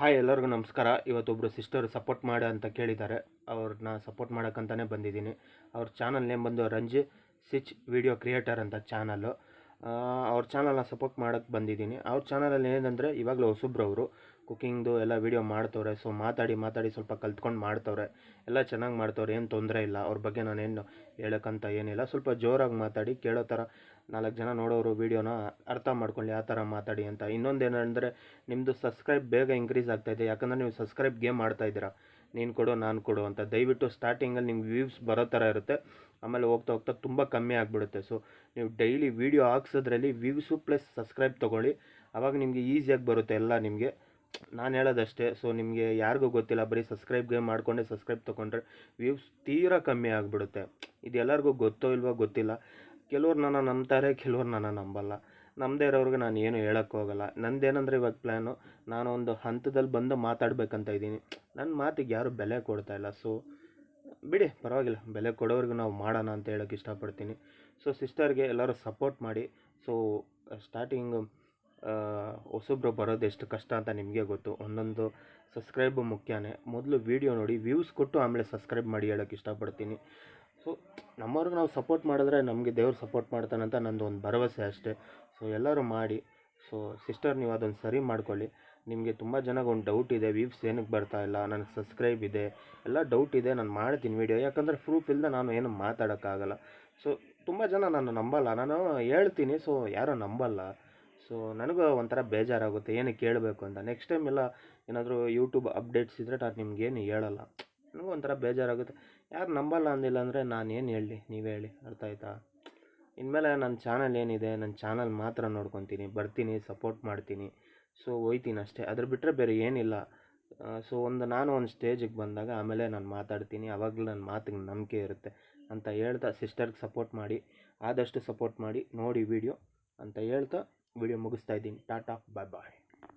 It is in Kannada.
ಹಾಯ್ ಎಲ್ಲರಿಗೂ ನಮಸ್ಕಾರ. ಇವತ್ತೊಬ್ಬರು ಸಿಸ್ಟರ್ ಸಪೋರ್ಟ್ ಮಾಡಿ ಅಂತ ಕೇಳಿದ್ದಾರೆ. ಅವ್ರನ್ನ ಸಪೋರ್ಟ್ ಮಾಡೋಕ್ಕಂತಲೇ ಬಂದಿದ್ದೀನಿ. ಅವ್ರ ಚಾನಲ್ ನೇಮ್ ಬಂದು ರಂಜಿ ಸಿಚ್ ವಿಡಿಯೋ ಕ್ರಿಯೇಟರ್ ಅಂತ ಚಾನಲ್ಲು. ಅವ್ರ ಚಾನಲ್ನ ಸಪೋರ್ಟ್ ಮಾಡೋಕ್ಕೆ ಬಂದಿದ್ದೀನಿ. ಅವ್ರ ಚಾನಲಲ್ಲಿ ಏನಂದರೆ ಇವಾಗಲೂ ಹೊಸಬ್ರವರು ಕುಕ್ಕಿಂಗ್ದು ಎಲ್ಲ ವೀಡಿಯೋ ಮಾಡ್ತವ್ರೆ. ಸೊ ಮಾತಾಡಿ ಸ್ವಲ್ಪ ಕಲ್ತ್ಕೊಂಡು ಮಾಡ್ತವ್ರೆ. ಎಲ್ಲ ಚೆನ್ನಾಗಿ ಮಾಡ್ತವ್ರೆ, ಏನು ತೊಂದರೆ ಇಲ್ಲ. ಅವ್ರ ಬಗ್ಗೆ ನಾನೇನು ಹೇಳೋಕ್ಕಂತ ಏನಿಲ್ಲ. ಸ್ವಲ್ಪ ಜೋರಾಗಿ ಮಾತಾಡಿ, ಕೇಳೋ ಥರ 4 ಜನ ನೋಡೋರು ವೀಡಿಯೋನ ಅರ್ಥ ಮಾಡ್ಕೊಳ್ಳಿ, ಆ ಥರ ಮಾತಾಡಿ ಅಂತ. ಇನ್ನೊಂದೇನೆಂದರೆ ನಿಮ್ಮದು ಸಬ್ಸ್ಕ್ರೈಬ್ ಬೇಗ ಇನ್ಕ್ರೀಸ್ ಆಗ್ತಾಯಿದೆ. ಯಾಕಂದರೆ ನೀವು ಸಬ್ಸ್ಕ್ರೈಬ್ ಗೇಮ್ ಮಾಡ್ತಾಯಿದ್ದೀರಾ, ನೀನು ಕೊಡು ನಾನು ಕೊಡು ಅಂತ. ದಯವಿಟ್ಟು ಸ್ಟಾರ್ಟಿಂಗಲ್ಲಿ ನಿಮ್ಗೆ ವ್ಯೂಸ್ ಬರೋ ಥರ ಇರುತ್ತೆ, ಆಮೇಲೆ ಹೋಗ್ತಾ ಹೋಗ್ತಾ ತುಂಬ ಕಮ್ಮಿ ಆಗಿಬಿಡುತ್ತೆ. ಸೊ ನೀವು ಡೈಲಿ ವೀಡಿಯೋ ಹಾಕ್ಸೋದ್ರಲ್ಲಿ ವ್ಯೂಸು ಪ್ಲಸ್ ಸಬ್ಸ್ಕ್ರೈಬ್ ತೊಗೊಳ್ಳಿ, ಆವಾಗ ನಿಮಗೆ ಈಸಿಯಾಗಿ ಬರುತ್ತೆ ಎಲ್ಲ ನಿಮಗೆ. ನಾನು ಹೇಳೋದಷ್ಟೇ. ಸೊ ನಿಮಗೆ ಯಾರಿಗೂ ಗೊತ್ತಿಲ್ಲ, ಬರೀ ಸಬ್ಸ್ಕ್ರೈಬ್ಗೆ ಮಾಡಿಕೊಂಡೆ ಸಬ್ಸ್ಕ್ರೈಬ್ ತೊಗೊಂಡ್ರೆ ವ್ಯೂಸ್ ತೀರಾ ಕಮ್ಮಿ ಆಗಿಬಿಡುತ್ತೆ. ಇದು ಎಲ್ಲರಿಗೂ ಗೊತ್ತೋ ಇಲ್ವೋ ಗೊತ್ತಿಲ್ಲ. ಕೆಲವ್ರು ನನ್ನ ನಂಬ್ತಾರೆ, ಕೆಲವ್ರು ನನ್ನ ನಂಬಲ್ಲ. ನಮ್ಮದೇ ಇರೋರಿಗೆ ನಾನು ಏನು ಹೇಳೋಕ್ಕೋಗಲ್ಲ. ನಂದೇನೆಂದರೆ ಇವಾಗ ಪ್ಲ್ಯಾನು, ನಾನು ಒಂದು ಹಂತದಲ್ಲಿ ಬಂದು ಮಾತಾಡಬೇಕಂತ ಇದ್ದೀನಿ. ನನ್ನ ಮಾತಿಗೆ ಯಾರೂ ಬೆಲೆ ಕೊಡ್ತಾಯಿಲ್ಲ. ಸೊ ಬಿಡಿ, ಪರವಾಗಿಲ್ಲ, ಬೆಲೆ ಕೊಡೋರಿಗೆ ನಾವು ಮಾಡೋಣ ಅಂತ ಹೇಳೋಕ್ಕೆ ಇಷ್ಟಪಡ್ತೀನಿ. ಸೊ ಸಿಸ್ಟರ್ಗೆ ಎಲ್ಲರೂ ಸಪೋರ್ಟ್ ಮಾಡಿ. ಸೊ ಸ್ಟಾರ್ಟಿಂಗು ಹೊಸಬ್ರು ಬರೋದು ಎಷ್ಟು ಕಷ್ಟ ಅಂತ ನಿಮಗೆ ಗೊತ್ತು. ಒಂದೊಂದು ಸಬ್ಸ್ಕ್ರೈಬು ಮುಖ್ಯನೇ. ಮೊದಲು ವೀಡಿಯೋ ನೋಡಿ, ವ್ಯೂಸ್ ಕೊಟ್ಟು ಆಮೇಲೆ ಸಬ್ಸ್ಕ್ರೈಬ್ ಮಾಡಿ ಹೇಳೋಕ್ಕೆ ಇಷ್ಟಪಡ್ತೀನಿ. ಸೊ ನಮ್ಮವ್ರಿಗೆ ನಾವು ಸಪೋರ್ಟ್ ಮಾಡಿದ್ರೆ ನಮಗೆ ದೇವ್ರು ಸಪೋರ್ಟ್ ಮಾಡ್ತಾನಂತ ನಂದು ಒಂದು ಭರವಸೆ ಅಷ್ಟೇ. ಸೊ ಎಲ್ಲರೂ ಮಾಡಿ. ಸೊ ಸಿಸ್ಟರ್, ನೀವು ಅದನ್ನು ಸರಿ ಮಾಡ್ಕೊಳ್ಳಿ. ನಿಮಗೆ ತುಂಬ ಜನಕ್ಕೆ ಒಂದು ಡೌಟ್ ಇದೆ, ವ್ಯೂಸ್ ಏನಕ್ಕೆ ಬರ್ತಾ ಇಲ್ಲ, ನನಗೆ ಸಬ್ಸ್ಕ್ರೈಬ್ ಇದೆ, ಎಲ್ಲ ಡೌಟ್ ಇದೆ. ನಾನು ಮಾಡ್ತೀನಿ ವೀಡಿಯೋ, ಯಾಕಂದರೆ ಪ್ರೂಫ್ ಇಲ್ಲದೆ ನಾನು ಏನು ಮಾತಾಡೋಕ್ಕಾಗಲ್ಲ. ಸೊ ತುಂಬ ಜನ ನಾನು ನಂಬಲ್ಲ, ನಾನು ಹೇಳ್ತೀನಿ, ಸೊ ಯಾರೂ ನಂಬಲ್ಲ. ಸೊ ನನಗೂ ಒಂಥರ ಬೇಜಾರಾಗುತ್ತೆ, ಏನಕ್ಕೆ ಕೇಳಬೇಕು ಅಂತ. ನೆಕ್ಸ್ಟ್ ಟೈಮ್ ಎಲ್ಲ ಏನಾದರೂ ಯೂಟ್ಯೂಬ್ ಅಪ್ಡೇಟ್ಸ್ ಇದ್ದರೆ ನಾನು ನಿಮ್ಗೇನು ಹೇಳಲ್ಲ. ನನಗೂ ಒಂಥರ ಬೇಜಾರಾಗುತ್ತೆ. ಯಾರು ನಂಬಲ್ಲ ಅಂದಿಲ್ಲ ಅಂದರೆ ನಾನು ಏನು ಹೇಳಲಿ, ನೀವೇ ಹೇಳಿ, ಅರ್ಥ ಆಯ್ತಾ? ಇನ್ಮೇಲೆ ನನ್ನ ಚಾನಲ್ ಏನಿದೆ, ನನ್ನ ಚಾನಲ್ ಮಾತ್ರ ನೋಡ್ಕೊತೀನಿ, ಬರ್ತೀನಿ, ಸಪೋರ್ಟ್ ಮಾಡ್ತೀನಿ. ಸೊ ಹೋಯ್ತೀನಿ ಅಷ್ಟೇ, ಅದ್ರ ಬಿಟ್ಟರೆ ಬೇರೆ ಏನಿಲ್ಲ. ಸೊ ನಾನು ಒಂದು ಸ್ಟೇಜಿಗೆ ಬಂದಾಗ ಆಮೇಲೆ ನಾನು ಮಾತಾಡ್ತೀನಿ, ಆವಾಗಲೂ ನನ್ನ ಮಾತಿಗೆ ನಂಬಿಕೆ ಇರುತ್ತೆ ಅಂತ ಹೇಳ್ತಾ ಸಿಸ್ಟರ್ಗೆ ಸಪೋರ್ಟ್ ಮಾಡಿ, ಆದಷ್ಟು ಸಪೋರ್ಟ್ ಮಾಡಿ ನೋಡಿ ವೀಡಿಯೋ ಅಂತ ಹೇಳ್ತಾ ವಿಡಿಯೋ ಮುಗಿಸ್ತಾ ಇದ್ದೀನಿ. ಟಾಟಾ, ಬಾಯ್ ಬಾಯ್.